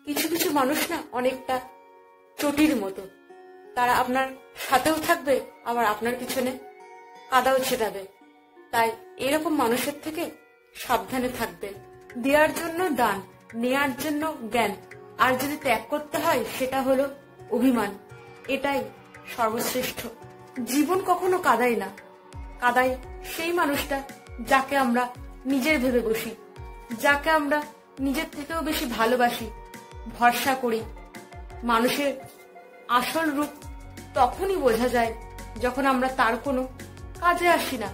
কিছু কিছু মানুষ না অনেকটা চটির মতো, তারা আপনার সাথেও থাকবে আবার আপনার পিছনে কাদাও ছেটাবে। তাই এরকম মানুষের থেকে সাবধানে থাকবেন। দেওয়ার জন্য দান, নেয়ার জন্য জ্ঞান, আর যদি ত্যাগ করতে হয় সেটা হলো অভিমান। এটাই সর্বশ্রেষ্ঠ। জীবন কখনো কাদায় না, কাদায় সেই মানুষটা যাকে আমরা নিজের ভেবে বসি, যাকে আমরা নিজের থেকেও বেশি ভালোবাসি, ভরসা করি। মানুষের আসল রূপ তখনই বোঝা যায় যখন আমরা তার কোনো কাজে আসি না।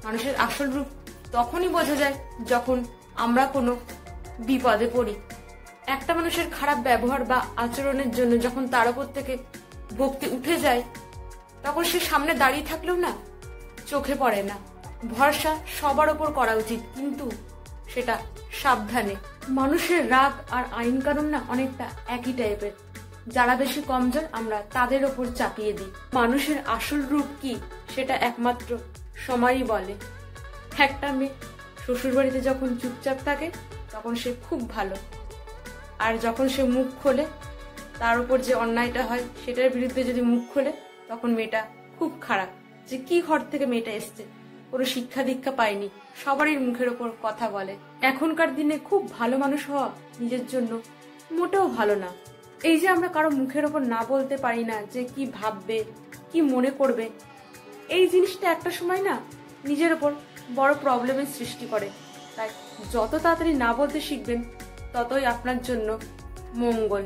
মানুষের আসল রূপ তখনই বোঝা যায় যখন আমরা কোনো বিপদে পড়ি। একটা মানুষের খারাপ ব্যবহার বা আচরণের জন্য যখন তার উপর থেকে ভক্তি উঠে যায়, তখন সে সামনে দাঁড়িয়ে থাকলেও না চোখে পড়ে না। ভরসা সবার ওপর করা উচিত, কিন্তু সেটা সাবধানে। মানুষের রাগ আর আইন কানুন না অনেকটা একই টাইপের। যারা বেশি কমজোর আমরা তাদের ওপর চাপিয়ে দিই। মানুষের আসল রূপ কি সেটা একমাত্র সময়ই বলে। একটা মেয়ে শ্বশুর বাড়িতে যখন চুপচাপ থাকে তখন সে খুব ভালো, আর যখন সে মুখ খোলে, তার উপর যে অন্যায়টা হয় সেটার বিরুদ্ধে যদি মুখ খোলে, তখন মেয়েটা খুব খারাপ। যে কি ঘর থেকে মেয়েটা এসছে, কোনো শিক্ষা দীক্ষা পায়নি, সবারই মুখের ওপর কথা বলে। এখনকার দিনে খুব ভালো মানুষ হওয়া নিজের জন্য মোটেও ভালো না। এই যে আমরা কারো মুখের ওপর না বলতে পারি না যে কি ভাববে, কি মনে করবে, এই জিনিসটা একটা সময় না নিজের ওপর বড় প্রবলেমের সৃষ্টি করে। তাই যত তাড়াতাড়ি না বলতে শিখবেন ততই আপনার জন্য মঙ্গল।